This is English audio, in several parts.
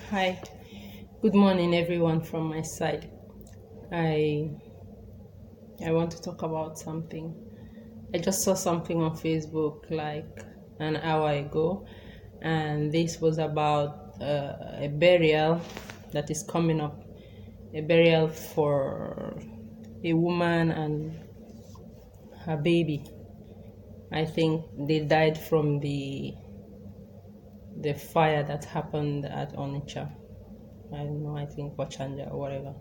Hi, good morning everyone from my side. I I want to talk about something. I just saw something on Facebook like an hour ago, and this was about a burial that is coming up, a burial for a woman and her baby. I think they died from the fire that happened at Onitsha. I don't know, I think Wachanja or whatever.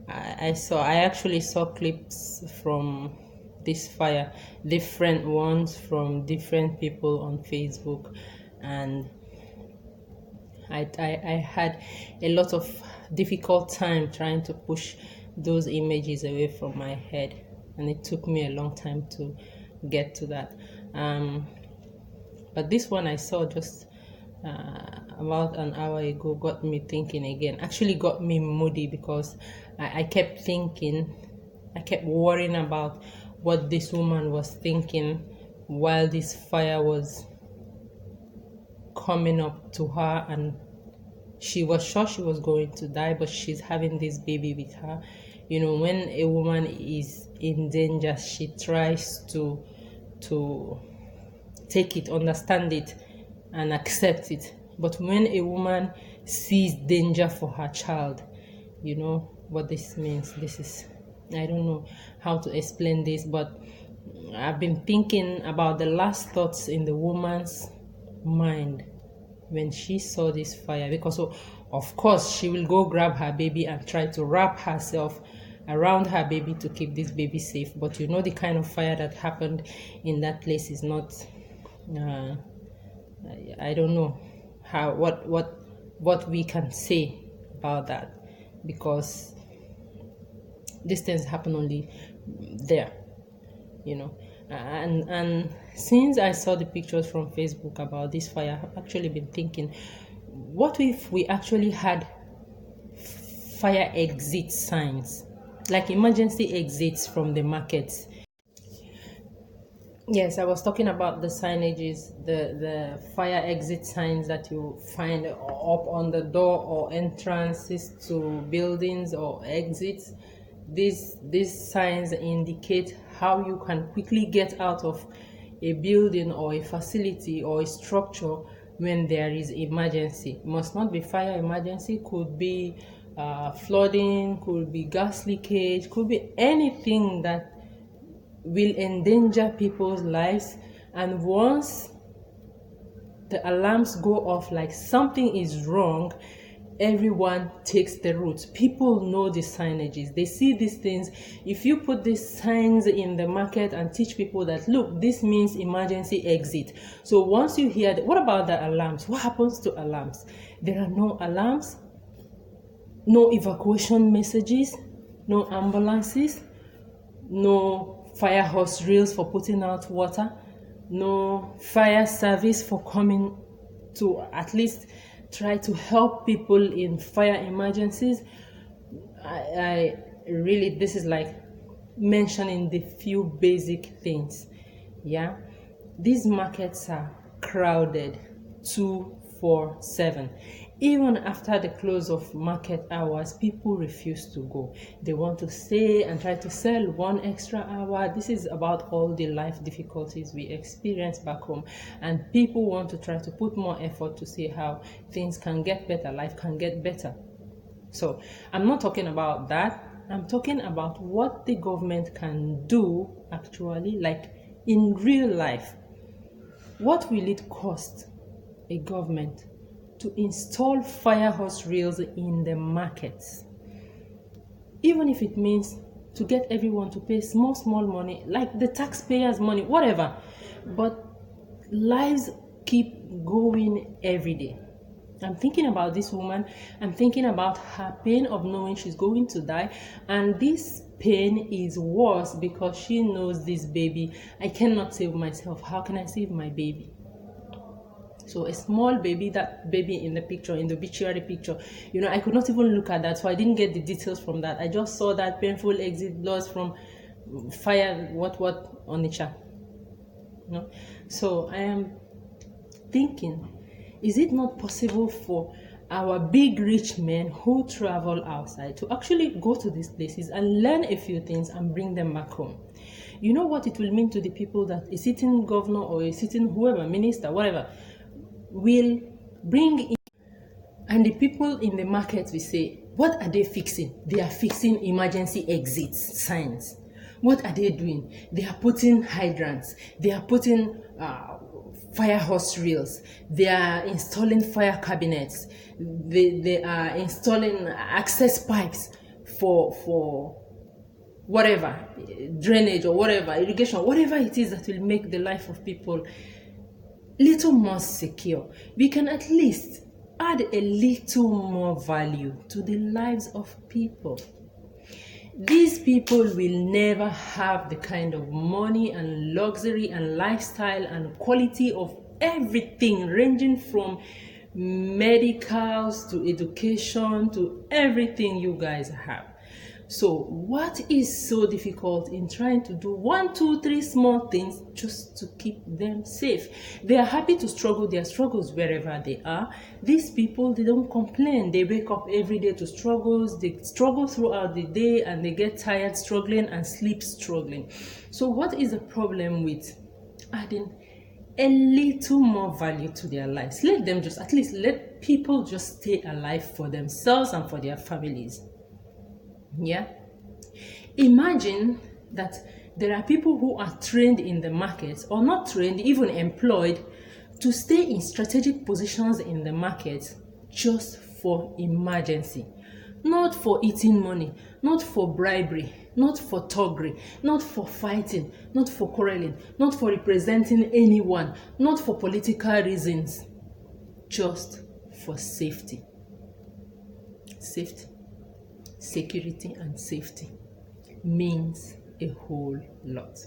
I actually saw clips from this fire, different ones from different people on Facebook, and I had a lot of difficult time trying to push those images away from my head, and it took me a long time to get to that. But this one I saw just about an hour ago got me thinking again. Actually, got me moody because I kept thinking, I kept worrying about what this woman was thinking while this fire was coming up to her, and she was sure she was going to die, but she's having this baby with her. You know, when a woman is in danger, she tries to take it, understand it, and accept it. But when a woman sees danger for her child, you know what this means. This is, I don't know how to explain this, but I've been thinking about the last thoughts in the woman's mind when she saw this fire, because of course she will go grab her baby and try to wrap herself around her baby to keep this baby safe. But you know, the kind of fire that happened in that place is not I don't know how what we can say about that, because these things happen only there, you know. And since I saw the pictures from Facebook about this fire, I've actually been thinking, what if we actually had fire exit signs, like emergency exits from the markets? Yes, I was talking about the signages, the fire exit signs that you find up on the door or entrances to buildings or exits. These signs indicate how you can quickly get out of a building or a facility or a structure when there is emergency. It must not be fire emergency, could be flooding, could be gas leakage, could be anything that will endanger people's lives. And once the alarms go off like something is wrong, everyone takes the route. People know the signages, they see these things. If you put these signs in the market and teach people that, look, this means emergency exit. So once you hear what about the alarms? What happens to alarms? There are no alarms, no evacuation messages, no ambulances, no fire hose reels for putting out water, no fire service for coming to at least try to help people in fire emergencies. I really, this is like mentioning the few basic things. Yeah, these markets are crowded 24/7. Even after the close of market hours, people refuse to go. They want to stay and try to sell 1 extra hour. This is about all the life difficulties we experience back home, and people want to try to put more effort to see how things can get better, life can get better. So I'm not talking about that. I'm talking about what the government can do actually, like in real life. What will it cost a government to install fire hose reels in the markets? Even if it means to get everyone to pay small money, like the taxpayers' money, whatever. But lives keep going every day. I'm thinking about this woman. I'm thinking about her pain of knowing she's going to die. And this pain is worse because she knows this baby. I cannot save myself. How can I save my baby? So a small baby, that baby in the picture, in the obituary picture, you know, I could not even look at that. So I didn't get the details from that. I just saw that painful exit blood from fire, on the chat. You know? So I am thinking, is it not possible for our big rich men who travel outside to actually go to these places and learn a few things and bring them back home? You know what it will mean to the people that a sitting governor or a sitting whoever, minister, whatever, will bring in, and the people in the market will say, what are they fixing? They are fixing emergency exit signs. What are they doing? They are putting hydrants. They are putting fire hose reels. They are installing fire cabinets. They are installing access pipes for whatever, drainage or whatever, irrigation, whatever it is that will make the life of people little more secure. We can at least add a little more value to the lives of people. These people will never have the kind of money and luxury and lifestyle and quality of everything, ranging from medicals to education to everything you guys have. So what is so difficult in trying to do 1, 2, 3 small things just to keep them safe? They are happy to struggle their struggles wherever they are. These people, they don't complain. They wake up every day to struggles. They struggle throughout the day and they get tired struggling and sleep struggling. So what is the problem with adding a little more value to their lives? Let them just, at least let people just stay alive for themselves and for their families. Yeah, imagine that there are people who are trained in the market, or not trained, even employed, to stay in strategic positions in the market just for emergency, not for eating money, not for bribery, not for thuggery, not for fighting, not for quarreling, not for representing anyone, not for political reasons, just for safety. Security and safety means a whole lot.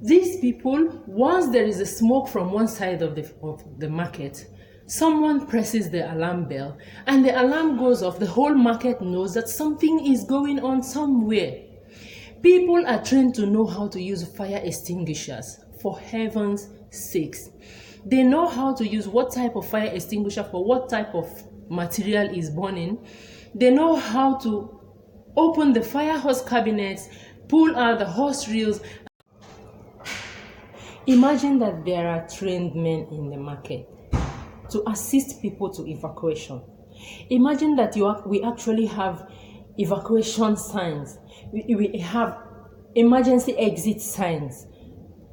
These people, once there is a smoke from one side of the market, someone presses the alarm bell and the alarm goes off. The whole market knows that something is going on somewhere. People are trained to know how to use fire extinguishers, for heaven's sakes. They know how to use what type of fire extinguisher for what type of material is burning. They know how to open the fire hose cabinets, pull out the hose reels. Imagine that there are trained men in the market to assist people to evacuation. Imagine that we actually have evacuation signs. We have emergency exit signs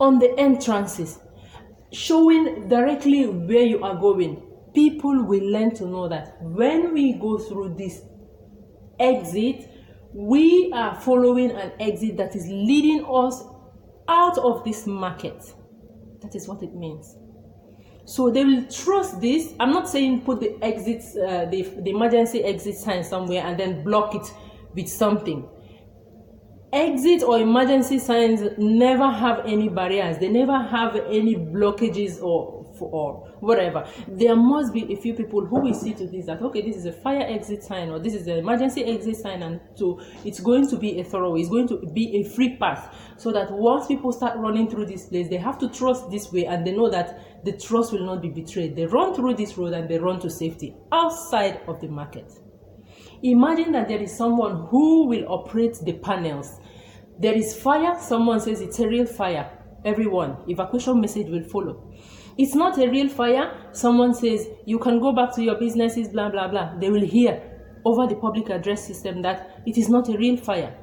on the entrances, showing directly where you are going. People will learn to know that when we go through this exit, we are following an exit that is leading us out of this market. That is what it means. So they will trust this. I'm not saying put the exits, the emergency exit sign somewhere and then block it with something. Exit or emergency signs never have any barriers. They never have any blockages or whatever. There must be a few people who will see to this that, okay, this is a fire exit sign or this is an emergency exit sign, and so it's going to be a thorough, it's going to be a free path, so that once people start running through this place, they have to trust this way and they know that the trust will not be betrayed. They run through this road and they run to safety outside of the market. Imagine that there is someone who will operate the panels. There is fire, someone says it's a real fire. Everyone, evacuation message will follow. It's not a real fire, someone says you can go back to your businesses, blah blah blah. They will hear over the public address system that it is not a real fire.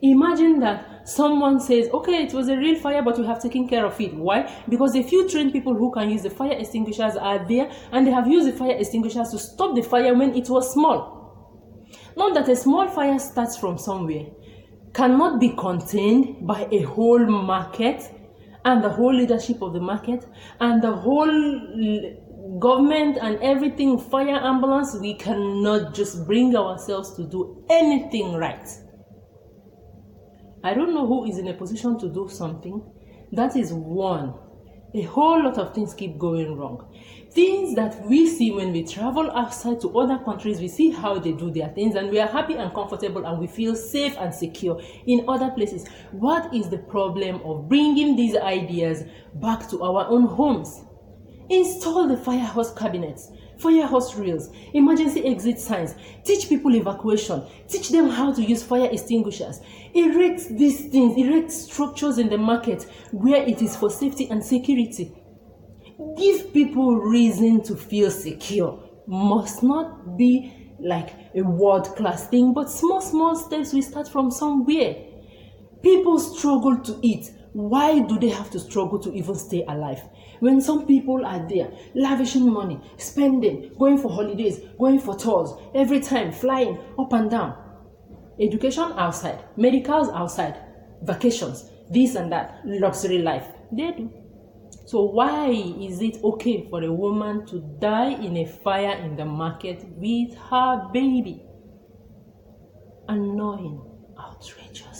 Imagine that someone says, okay, it was a real fire, but we have taken care of it. Why? Because a few trained people who can use the fire extinguishers are there, and they have used the fire extinguishers to stop the fire when it was small. Not that a small fire starts from somewhere, cannot be contained by a whole market and the whole leadership of the market and the whole government and everything, fire, ambulance. We cannot just bring ourselves to do anything right. I don't know who is in a position to do something. That is one. A whole lot of things keep going wrong. Things that we see when we travel outside to other countries, we see how they do their things and we are happy and comfortable and we feel safe and secure in other places. What is the problem of bringing these ideas back to our own homes? Install the fire hose cabinets, fire hose reels, emergency exit signs, teach people evacuation, teach them how to use fire extinguishers. Erect these things, erect structures in the market where it is for safety and security. Give people reason to feel secure. Must not be like a world-class thing, but small steps will start from somewhere. People struggle to eat. Why do they have to struggle to even stay alive? When some people are there, lavishing money, spending, going for holidays, going for tours, every time flying up and down. Education outside, medicals outside, vacations, this and that, luxury life. They do. So why is it okay for a woman to die in a fire in the market with her baby? Annoying, outrageous.